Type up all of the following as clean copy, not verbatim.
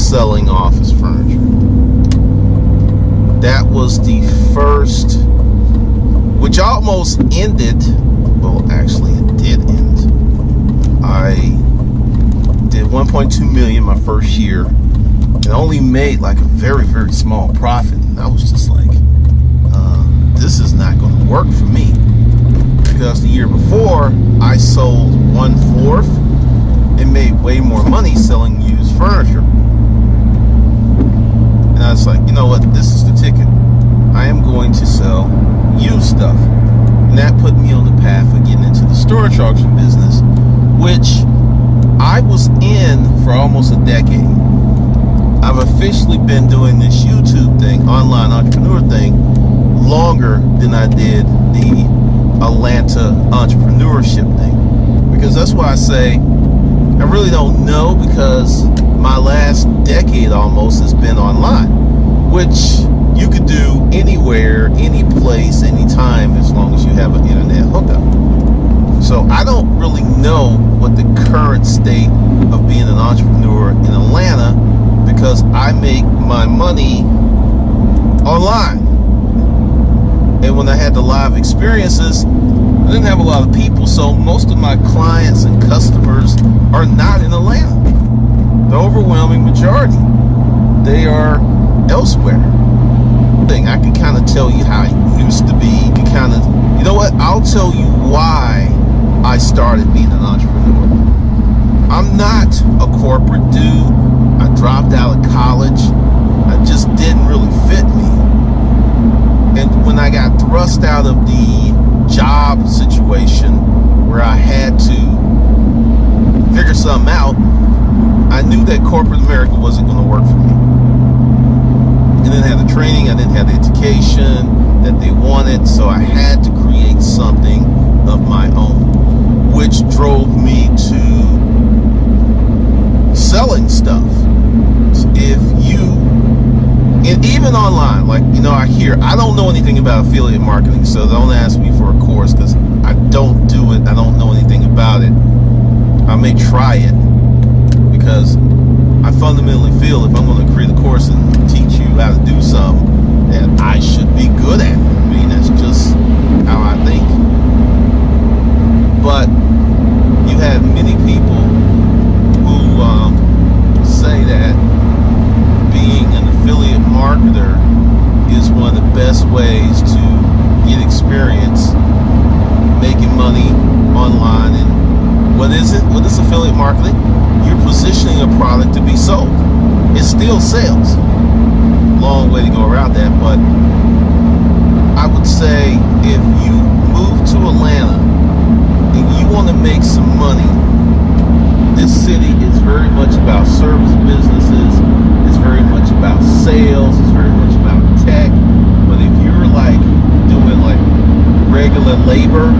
selling office furniture. That was the first, which almost ended. Well, actually, it did end. I did 1.2 million my first year, and only made like a very, very small profit. And I was just like, this is not going to work for me, because the year before I sold 1/4 and made way more money selling used furniture. And I was like, you know what, this is the ticket. I am going to sell used stuff. And that put me on the path of getting into the storage auction business, which I was in for almost a decade. I've officially been doing this YouTube thing, online entrepreneur thing, longer than I did the Atlanta entrepreneurship thing. Because that's why I say I really don't know, because my last decade almost has been online, which you could do anywhere, any place, anytime, as long as you have an internet hookup. So I don't really know what the current state of being an entrepreneur in Atlanta, because I make my money online. And when I had the live experiences, I didn't have a lot of people, so most of my clients and customers are not in Atlanta. The overwhelming majority, they are elsewhere. I can kind of tell you how it used to be. You know what? I'll tell you why I started being an entrepreneur. I'm not a corporate dude. I dropped out of college. I just didn't really fit me. And when I got thrust out of the job situation where I had to figure something out, I knew that corporate America wasn't going to work for me. I didn't have the training, I didn't have the education that they wanted, so I had to create something of my own, which drove me to selling stuff. And even online, like, you know, I don't know anything about affiliate marketing, so don't ask me for a course, because I don't do it. I don't know anything about it. I may try it, because I fundamentally feel if I'm going to create a course and teach you how to do something, that I should be good at it. I mean, that's just how I think. But you have many people who say that being an affiliate marketer is one of the best ways to get experience making money online. And what is it? What is affiliate marketing? You're positioning a product to be sold. It's still sales. Long way to go around that, but I would say if you move to Atlanta and you want to make some money, this city is very much about service businesses. It's very much about sales. It's very much about tech. But if you're like doing like regular labor,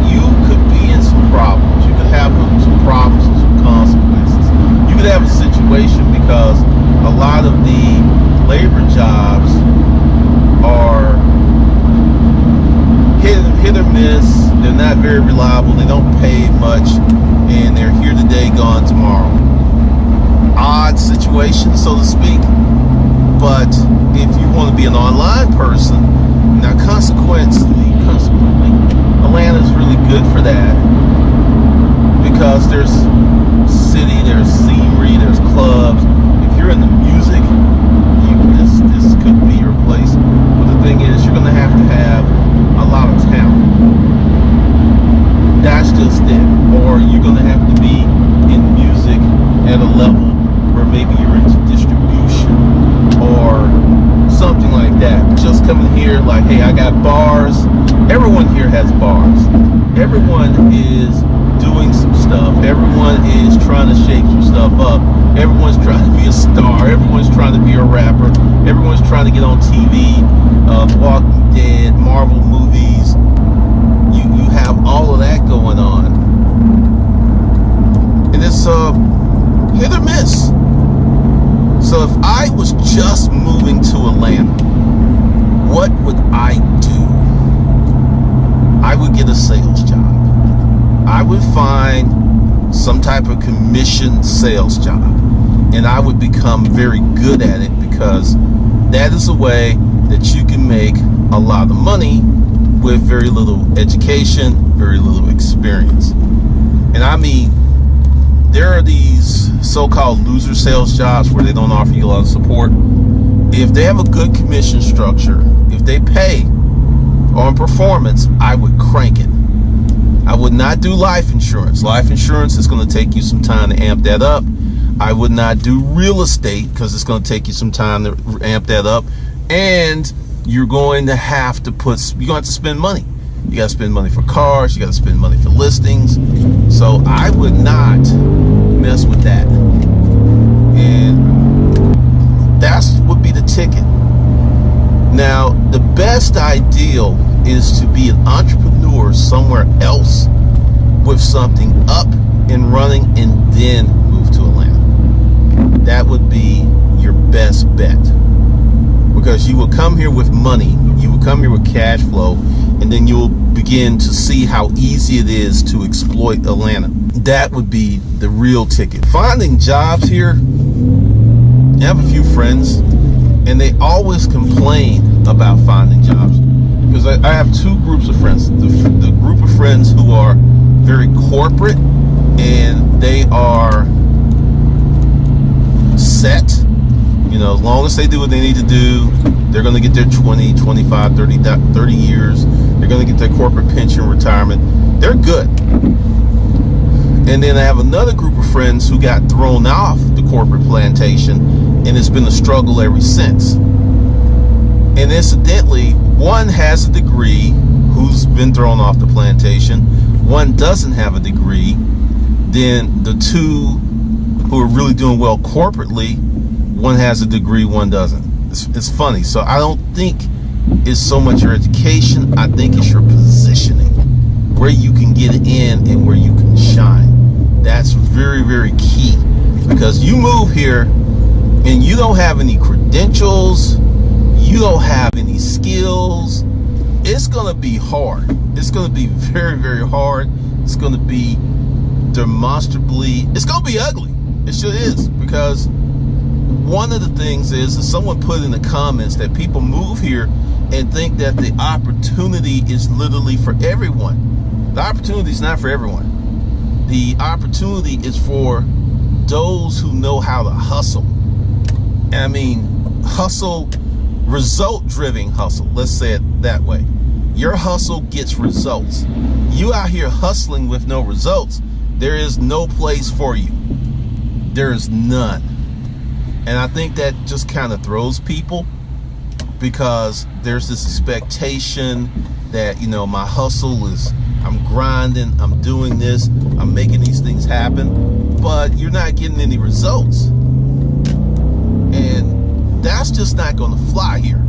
you could be in some problems. You could have some problems and some consequences. You could have a situation, because a lot of the labor jobs are hit or miss. They're not very reliable. They don't pay much, and they're here today, gone tomorrow. Odd situation, so to speak. But if you want to be an online person, now consequently, Atlanta's really good for that, because there's city, there's scenery, there's clubs. If you're in the music, this could be your place. But the thing is, you're going to have a lot of talent. That's just it. Or you're going to have to be in music at a level where maybe you're into distribution or something like that. Just coming here like, hey, I got bars. Everyone here has bars. Everyone is doing some stuff. Everyone is trying to shake some stuff up. Everyone's trying to be a star. Everyone's trying to be a rapper. Everyone's trying to get on TV. Walking Dead, Marvel movies. You have all of that going on. And it's hit or miss. So if I was just moving to Atlanta, what would I do? I would get a sales job. I would find some type of commission sales job. and I would become very good at it, because that is a way that you can make a lot of money with very little education, very little experience. And I mean, there are these so-called loser sales jobs where they don't offer you a lot of support. If they have a good commission structure, if they pay on performance, I would crank it. I would not do life insurance. Life insurance is going to take you some time to amp that up. I would not do real estate, because it's going to take you some time to amp that up. And you're going to have to spend money. You got to spend money for cars. You got to spend money for listings. So I would not mess with that. And that's would be the ticket. Now, the best ideal is to be an entrepreneur somewhere else with something up and running, and then move to Atlanta. That would be your best bet, because you will come here with money, you will come here with cash flow, and then you'll begin to see how easy it is to exploit Atlanta. That would be the real ticket. Finding jobs here, I have a few friends, and they always complain about finding jobs, because I have two groups of friends. The group of friends who are very corporate, and they are set. As long as they do what they need to do, they're going to get their 20, 25, 30 years. They're going to get their corporate pension, retirement. They're good. And then I have another group of friends who got thrown off the corporate plantation, and it's been a struggle ever since. And incidentally, one has a degree who's been thrown off the plantation. One doesn't have a degree. Then the two who are really doing well corporately, one has a degree, one doesn't. It's funny. So I don't think it's so much your education. I think it's your positioning, where you can get in and where you can shine. That's very, very key, because you move here and you don't have any credentials, you don't have any skills. It's going to be hard. It's going to be very, very hard. It's going to be demonstrably, it's going to be ugly. It sure is, because one of the things is that someone put in the comments that people move here and think that the opportunity is literally for everyone. The opportunity is not for everyone. The opportunity is for those who know how to hustle. And I mean, hustle, result-driven hustle. Let's say it that way. Your hustle gets results. You out here hustling with no results, there is no place for you. There is none. And I think that just kind of throws people, because there's this expectation that, my hustle is, I'm grinding, I'm doing this, I'm making these things happen, but you're not getting any results. And that's just not going to fly here.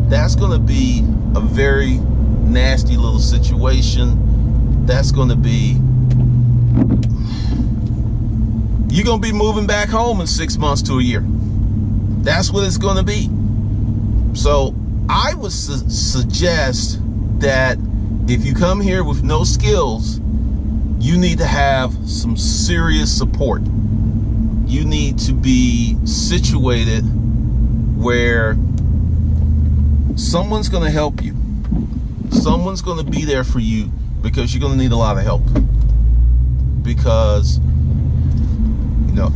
That's going to be a very nasty little situation. That's going to be, you're going to be moving back home in 6 months to a year. That's what it's going to be. So I would suggest that if you come here with no skills, you need to have some serious support. You need to be situated where someone's going to help you. Someone's going to be there for you, because you're going to need a lot of help. Because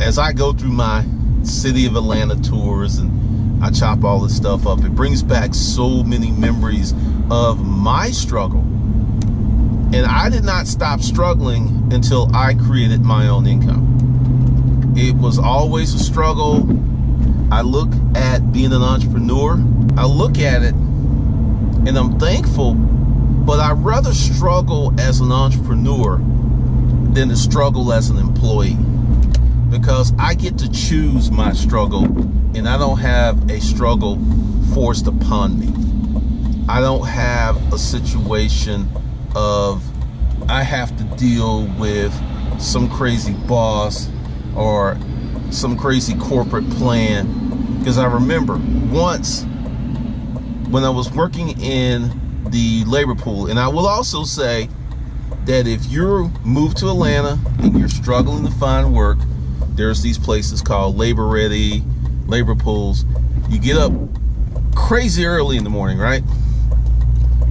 as I go through my city of Atlanta tours and I chop all this stuff up, it brings back so many memories of my struggle. And I did not stop struggling until I created my own income. It was always a struggle. I look at being an entrepreneur, I look at it and I'm thankful, but I'd rather struggle as an entrepreneur than to struggle as an employee. Because I get to choose my struggle, and I don't have a struggle forced upon me. I don't have a situation of I have to deal with some crazy boss or some crazy corporate plan. Because I remember once when I was working in the labor pool, and I will also say that if you're moved to Atlanta and you're struggling to find work, There's these places called Labor Ready, labor pools. You get up crazy early in the morning, right?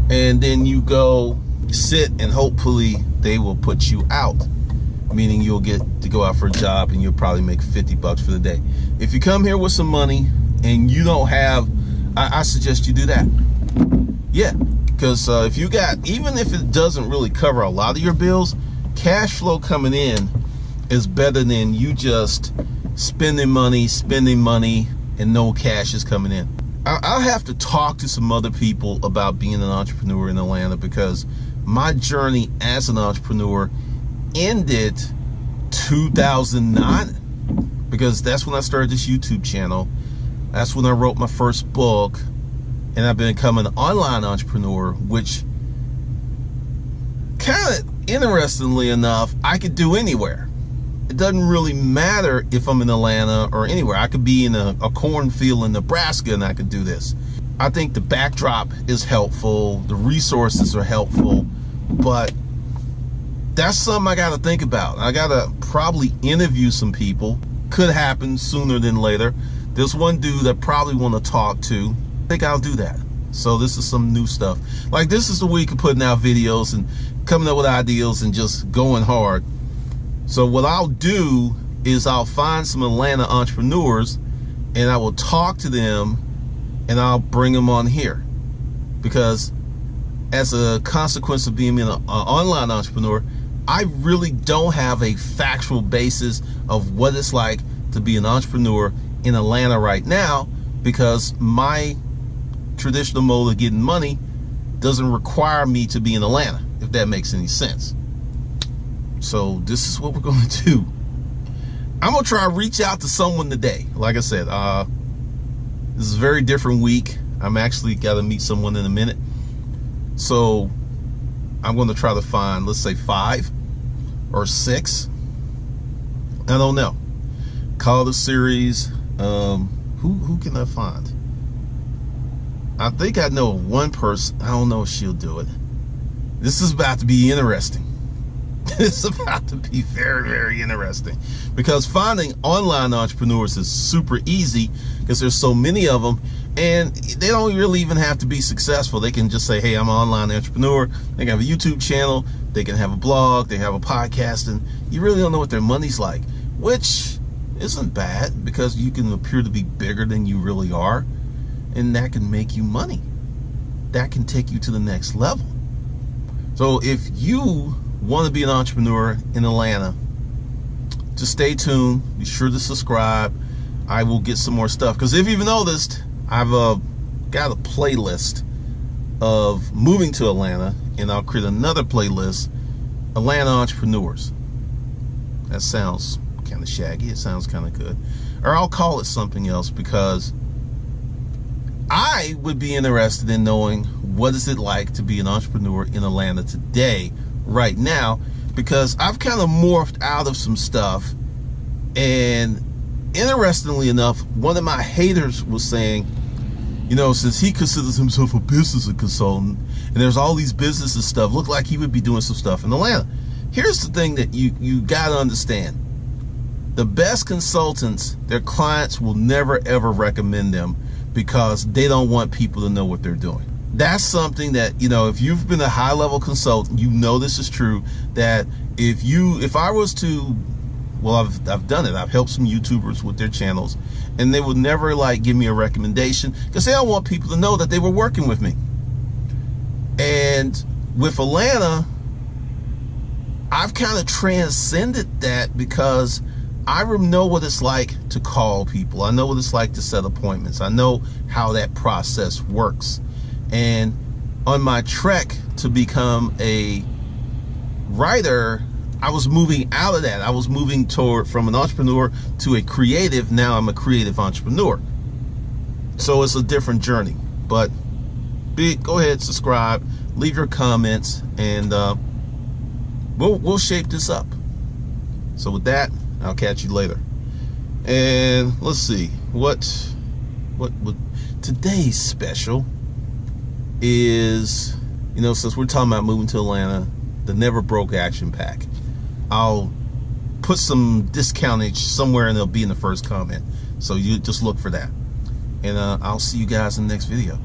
And then you go sit, and hopefully they will put you out, meaning you'll get to go out for a job and you'll probably make $50 for the day. If you come here with some money and you don't have, I suggest you do that. Yeah, because if you got, even if it doesn't really cover a lot of your bills, cash flow coming in is better than you just spending money, and no cash is coming in. I'll have to talk to some other people about being an entrepreneur in Atlanta, because my journey as an entrepreneur ended 2009, because that's when I started this YouTube channel. That's when I wrote my first book, and I've become an online entrepreneur, which kind of interestingly enough, I could do anywhere. It doesn't really matter if I'm in Atlanta or anywhere. I could be in a cornfield in Nebraska and I could do this. I think the backdrop is helpful. The resources are helpful, but that's something I got to think about. I got to probably interview some people. Could happen sooner than later. There's one dude I probably want to talk to. I think I'll do that. So this is some new stuff. Like, this is the week of putting out videos and coming up with ideas and just going hard. So what I'll do is I'll find some Atlanta entrepreneurs and I will talk to them and I'll bring them on here, because as a consequence of being an online entrepreneur, I really don't have a factual basis of what it's like to be an entrepreneur in Atlanta right now, because my traditional mode of getting money doesn't require me to be in Atlanta, if that makes any sense. So this is what we're going to do. I'm going to try to reach out to someone today. Like I said, this is a very different week. I'm actually got to meet someone in a minute. So I'm going to try to find, let's say 5 or 6. I don't know. Call the series. Who can I find? I think I know one person. I don't know if she'll do it. This is about to be interesting. It's about to be very, very interesting, because finding online entrepreneurs is super easy because there's so many of them, and they don't really even have to be successful. They can just say, hey, I'm an online entrepreneur. They can have a YouTube channel, they can have a blog, they have a podcast, and you really don't know what their money's like, which isn't bad, because you can appear to be bigger than you really are, and that can make you money. That can take you to the next level. So if you want to be an entrepreneur in Atlanta, just stay tuned. Be sure to subscribe. I will get some more stuff, because if you've noticed, I've got a playlist of moving to Atlanta, and I'll create another playlist, Atlanta Entrepreneurs. That sounds kind of shaggy. It sounds kind of good. Or I'll call it something else, because I would be interested in knowing what is it like to be an entrepreneur in Atlanta today, right now, because I've kind of morphed out of some stuff. And interestingly enough, one of my haters was saying, you know, since he considers himself a business consultant and there's all these business and stuff, look like he would be doing some stuff in Atlanta. Here's the thing that you got to understand. The best consultants, their clients will never ever recommend them, because they don't want people to know what they're doing. That's something that, you know, if you've been a high-level consultant, you know this is true, that if I was to, well, I've done it. I've helped some YouTubers with their channels, and they would never like give me a recommendation, because they don't want people to know that they were working with me. And with Atlanta, I've kind of transcended that, because I know what it's like to call people. I know what it's like to set appointments. I know how that process works. And on my trek to become a writer, I was moving out of that. I was moving from an entrepreneur to a creative. Now I'm a creative entrepreneur. So it's a different journey. But go ahead, subscribe, leave your comments, and we'll shape this up. So with that, I'll catch you later. And let's see what today's special is. You know, since we're talking about moving to Atlanta, the Never Broke Action Pack. I'll put some discountage somewhere, and it'll be in the first comment. So you just look for that. And I'll see you guys in the next video.